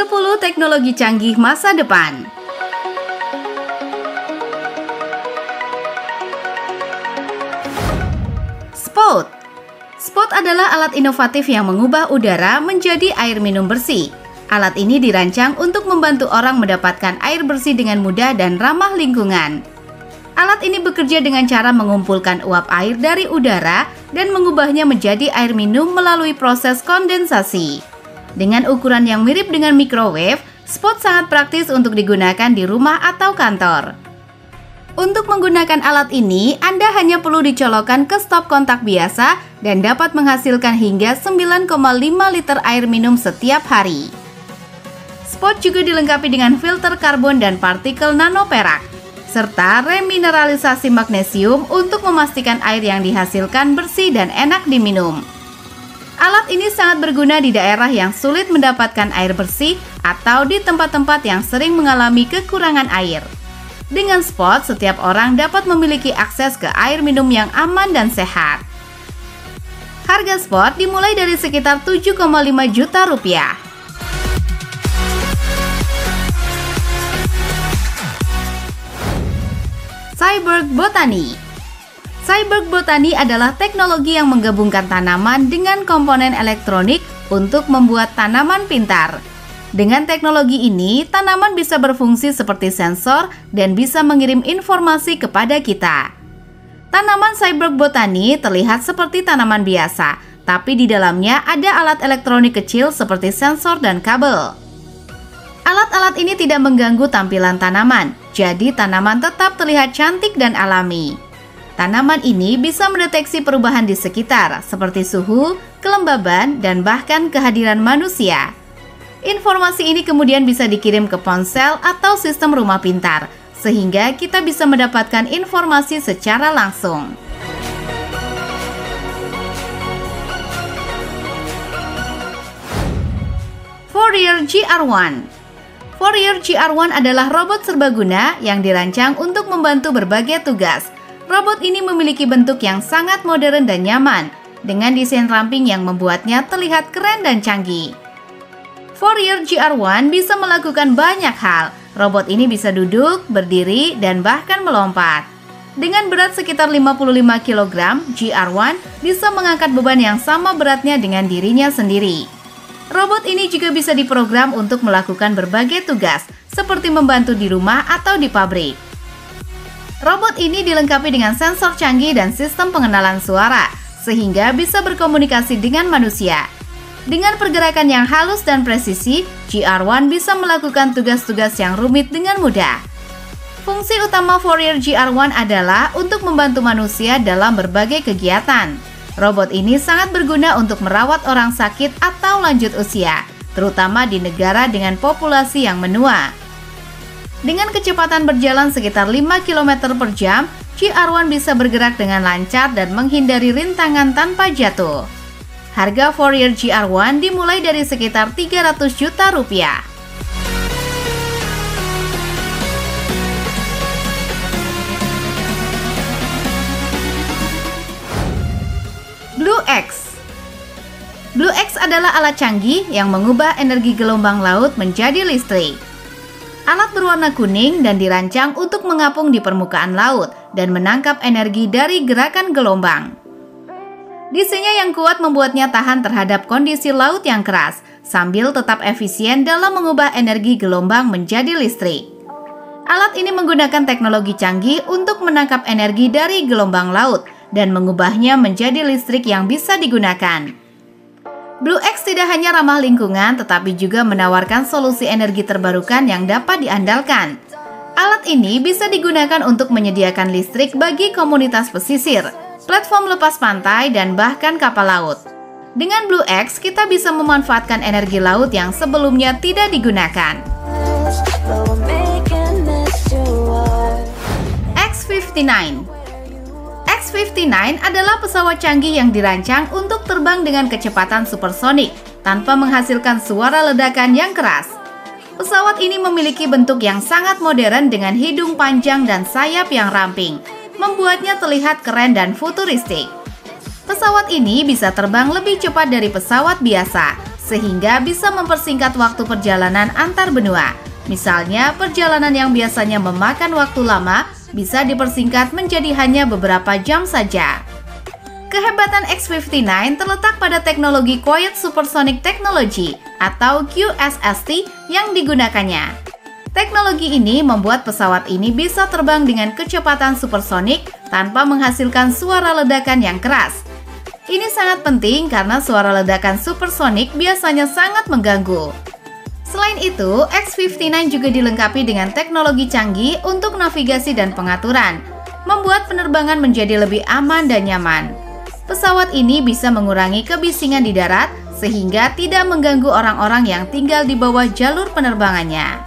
10 teknologi canggih masa depan. Spout. Spout adalah alat inovatif yang mengubah udara menjadi air minum bersih. Alat ini dirancang untuk membantu orang mendapatkan air bersih dengan mudah dan ramah lingkungan. Alat ini bekerja dengan cara mengumpulkan uap air dari udara dan mengubahnya menjadi air minum melalui proses kondensasi. Dengan ukuran yang mirip dengan microwave, Spout sangat praktis untuk digunakan di rumah atau kantor. Untuk menggunakan alat ini, Anda hanya perlu dicolokkan ke stop kontak biasa dan dapat menghasilkan hingga 9,5 liter air minum setiap hari. Spout juga dilengkapi dengan filter karbon dan partikel nanoperak, serta remineralisasi magnesium untuk memastikan air yang dihasilkan bersih dan enak diminum. Alat ini sangat berguna di daerah yang sulit mendapatkan air bersih atau di tempat-tempat yang sering mengalami kekurangan air. Dengan Spout, setiap orang dapat memiliki akses ke air minum yang aman dan sehat. Harga Spout dimulai dari sekitar 7,5 juta rupiah. Cyborg Botany. Cyborg Botany adalah teknologi yang menggabungkan tanaman dengan komponen elektronik untuk membuat tanaman pintar. Dengan teknologi ini, tanaman bisa berfungsi seperti sensor dan bisa mengirim informasi kepada kita. Tanaman Cyborg Botany terlihat seperti tanaman biasa, tapi di dalamnya ada alat elektronik kecil seperti sensor dan kabel. Alat-alat ini tidak mengganggu tampilan tanaman, jadi tanaman tetap terlihat cantik dan alami. Tanaman ini bisa mendeteksi perubahan di sekitar, seperti suhu, kelembaban, dan bahkan kehadiran manusia. Informasi ini kemudian bisa dikirim ke ponsel atau sistem rumah pintar, sehingga kita bisa mendapatkan informasi secara langsung. Fourier GR1. Fourier GR1 adalah robot serbaguna yang dirancang untuk membantu berbagai tugas. Robot ini memiliki bentuk yang sangat modern dan nyaman, dengan desain ramping yang membuatnya terlihat keren dan canggih. Fourier GR1 bisa melakukan banyak hal. Robot ini bisa duduk, berdiri, dan bahkan melompat. Dengan berat sekitar 55 kg, GR1 bisa mengangkat beban yang sama beratnya dengan dirinya sendiri. Robot ini juga bisa diprogram untuk melakukan berbagai tugas, seperti membantu di rumah atau di pabrik. Robot ini dilengkapi dengan sensor canggih dan sistem pengenalan suara, sehingga bisa berkomunikasi dengan manusia. Dengan pergerakan yang halus dan presisi, GR1 bisa melakukan tugas-tugas yang rumit dengan mudah. Fungsi utama Fourier GR1 adalah untuk membantu manusia dalam berbagai kegiatan. Robot ini sangat berguna untuk merawat orang sakit atau lanjut usia, terutama di negara dengan populasi yang menua. Dengan kecepatan berjalan sekitar 5 km per jam, GR1 bisa bergerak dengan lancar dan menghindari rintangan tanpa jatuh. Harga Fourier GR1 dimulai dari sekitar 300 juta rupiah. BlueX. BlueX adalah alat canggih yang mengubah energi gelombang laut menjadi listrik. Alat berwarna kuning dan dirancang untuk mengapung di permukaan laut dan menangkap energi dari gerakan gelombang. Desainnya yang kuat membuatnya tahan terhadap kondisi laut yang keras, sambil tetap efisien dalam mengubah energi gelombang menjadi listrik. Alat ini menggunakan teknologi canggih untuk menangkap energi dari gelombang laut dan mengubahnya menjadi listrik yang bisa digunakan. BlueX tidak hanya ramah lingkungan, tetapi juga menawarkan solusi energi terbarukan yang dapat diandalkan. Alat ini bisa digunakan untuk menyediakan listrik bagi komunitas pesisir, platform lepas pantai, dan bahkan kapal laut. Dengan BlueX, kita bisa memanfaatkan energi laut yang sebelumnya tidak digunakan. X-59. X-59 adalah pesawat canggih yang dirancang untuk terbang dengan kecepatan supersonik tanpa menghasilkan suara ledakan yang keras. Pesawat ini memiliki bentuk yang sangat modern dengan hidung panjang dan sayap yang ramping, membuatnya terlihat keren dan futuristik. Pesawat ini bisa terbang lebih cepat dari pesawat biasa, sehingga bisa mempersingkat waktu perjalanan antar benua. Misalnya, perjalanan yang biasanya memakan waktu lama bisa dipersingkat menjadi hanya beberapa jam saja. Kehebatan X-59 terletak pada teknologi Quiet Supersonic Technology atau QSST yang digunakannya. Teknologi ini membuat pesawat ini bisa terbang dengan kecepatan supersonik tanpa menghasilkan suara ledakan yang keras. Ini sangat penting karena suara ledakan supersonik biasanya sangat mengganggu. Selain itu, X-59 juga dilengkapi dengan teknologi canggih untuk navigasi dan pengaturan, membuat penerbangan menjadi lebih aman dan nyaman. Pesawat ini bisa mengurangi kebisingan di darat sehingga tidak mengganggu orang-orang yang tinggal di bawah jalur penerbangannya.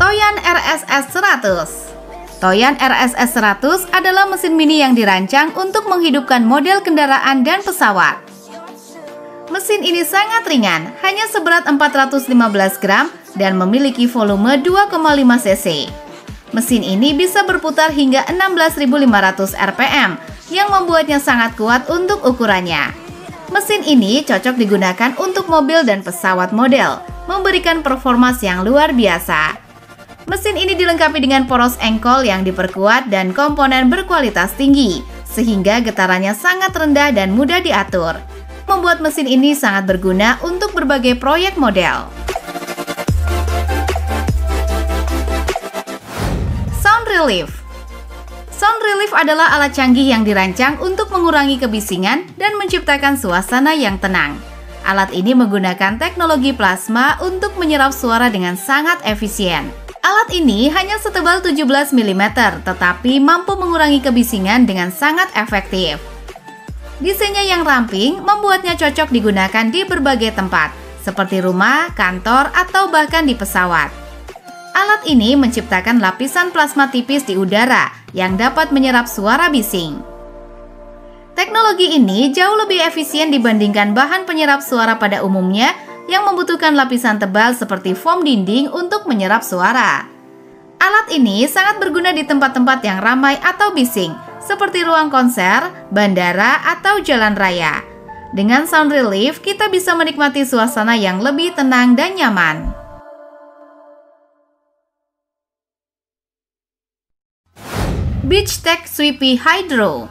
Toyan RSS 100. Toyan RSS 100 adalah mesin mini yang dirancang untuk menghidupkan model kendaraan dan pesawat. Mesin ini sangat ringan, hanya seberat 415 gram dan memiliki volume 2,5 cc. Mesin ini bisa berputar hingga 16.500 rpm, yang membuatnya sangat kuat untuk ukurannya. Mesin ini cocok digunakan untuk mobil dan pesawat model, memberikan performa yang luar biasa. Mesin ini dilengkapi dengan poros engkol yang diperkuat dan komponen berkualitas tinggi, sehingga getarannya sangat rendah dan mudah diatur. Membuat mesin ini sangat berguna untuk berbagai proyek model. Sound Relief. Sound Relief adalah alat canggih yang dirancang untuk mengurangi kebisingan dan menciptakan suasana yang tenang. Alat ini menggunakan teknologi plasma untuk menyerap suara dengan sangat efisien. Alat ini hanya setebal 17 mm, tetapi mampu mengurangi kebisingan dengan sangat efektif. Desainnya yang ramping membuatnya cocok digunakan di berbagai tempat, seperti rumah, kantor, atau bahkan di pesawat. Alat ini menciptakan lapisan plasma tipis di udara yang dapat menyerap suara bising. Teknologi ini jauh lebih efisien dibandingkan bahan penyerap suara pada umumnya yang membutuhkan lapisan tebal seperti foam dinding untuk menyerap suara. Alat ini sangat berguna di tempat-tempat yang ramai atau bising, seperti ruang konser, bandara, atau jalan raya. Dengan Sound Relief, kita bisa menikmati suasana yang lebih tenang dan nyaman. Beach-Tech Sweepy Hydro.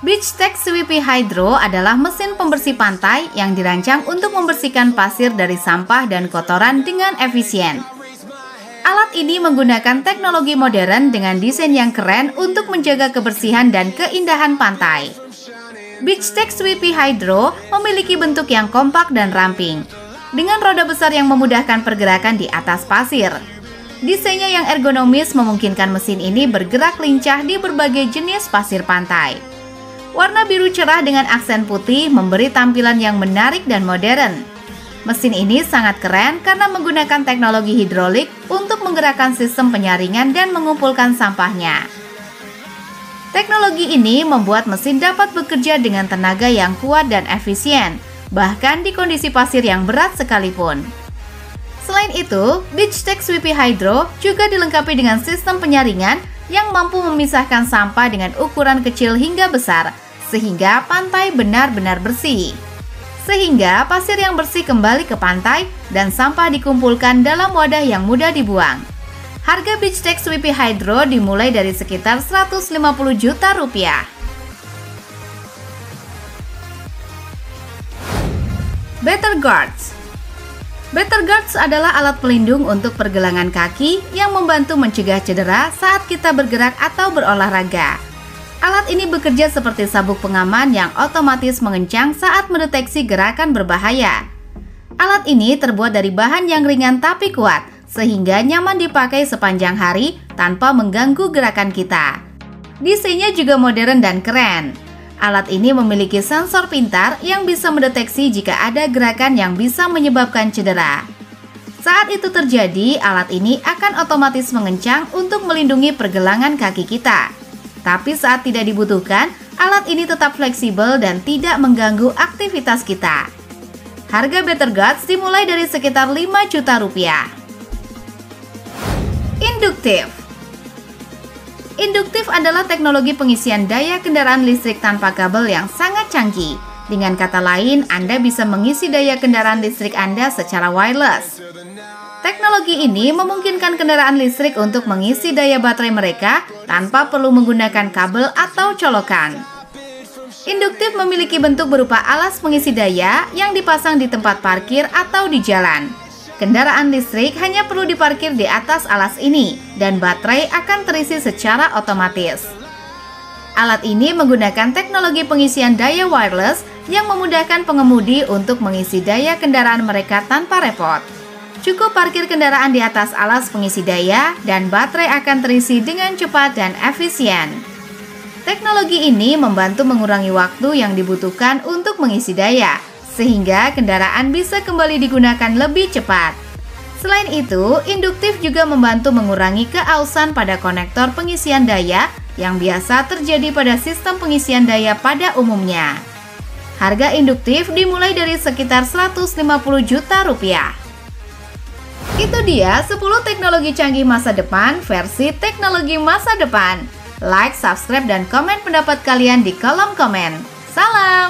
Beach-Tech Sweepy Hydro adalah mesin pembersih pantai yang dirancang untuk membersihkan pasir dari sampah dan kotoran dengan efisien. Alat ini menggunakan teknologi modern dengan desain yang keren untuk menjaga kebersihan dan keindahan pantai. Beach-Tech Sweepy Hydro memiliki bentuk yang kompak dan ramping, dengan roda besar yang memudahkan pergerakan di atas pasir. Desainnya yang ergonomis memungkinkan mesin ini bergerak lincah di berbagai jenis pasir pantai. Warna biru cerah dengan aksen putih memberi tampilan yang menarik dan modern. Mesin ini sangat keren karena menggunakan teknologi hidrolik untuk menggerakkan sistem penyaringan dan mengumpulkan sampahnya. Teknologi ini membuat mesin dapat bekerja dengan tenaga yang kuat dan efisien, bahkan di kondisi pasir yang berat sekalipun. Selain itu, Beach-Tech Sweepy Hydro juga dilengkapi dengan sistem penyaringan yang mampu memisahkan sampah dengan ukuran kecil hingga besar, sehingga pantai benar-benar bersih. Sehingga pasir yang bersih kembali ke pantai dan sampah dikumpulkan dalam wadah yang mudah dibuang. Harga Beach-Tech Sweepy Hydro dimulai dari sekitar 150 juta rupiah. Better Guards. Better Guards adalah alat pelindung untuk pergelangan kaki yang membantu mencegah cedera saat kita bergerak atau berolahraga. Alat ini bekerja seperti sabuk pengaman yang otomatis mengencang saat mendeteksi gerakan berbahaya. Alat ini terbuat dari bahan yang ringan tapi kuat, sehingga nyaman dipakai sepanjang hari tanpa mengganggu gerakan kita. Desainnya juga modern dan keren. Alat ini memiliki sensor pintar yang bisa mendeteksi jika ada gerakan yang bisa menyebabkan cedera. Saat itu terjadi, alat ini akan otomatis mengencang untuk melindungi pergelangan kaki kita. Tapi saat tidak dibutuhkan, alat ini tetap fleksibel dan tidak mengganggu aktivitas kita. Harga Better Guards dimulai dari sekitar 5 juta rupiah. Induktif. Induktif adalah teknologi pengisian daya kendaraan listrik tanpa kabel yang sangat canggih. Dengan kata lain, Anda bisa mengisi daya kendaraan listrik Anda secara wireless. Teknologi ini memungkinkan kendaraan listrik untuk mengisi daya baterai mereka tanpa perlu menggunakan kabel atau colokan. Induktif memiliki bentuk berupa alas pengisi daya yang dipasang di tempat parkir atau di jalan. Kendaraan listrik hanya perlu diparkir di atas alas ini, dan baterai akan terisi secara otomatis. Alat ini menggunakan teknologi pengisian daya wireless yang memudahkan pengemudi untuk mengisi daya kendaraan mereka tanpa repot. Cukup parkir kendaraan di atas alas pengisi daya, dan baterai akan terisi dengan cepat dan efisien. Teknologi ini membantu mengurangi waktu yang dibutuhkan untuk mengisi daya, sehingga kendaraan bisa kembali digunakan lebih cepat. Selain itu, induktif juga membantu mengurangi keausan pada konektor pengisian daya yang biasa terjadi pada sistem pengisian daya pada umumnya. Harga induktif dimulai dari sekitar 150 juta rupiah. Itu dia 10 teknologi canggih masa depan versi teknologi masa depan. Like, subscribe, dan komen pendapat kalian di kolom komen. Salam!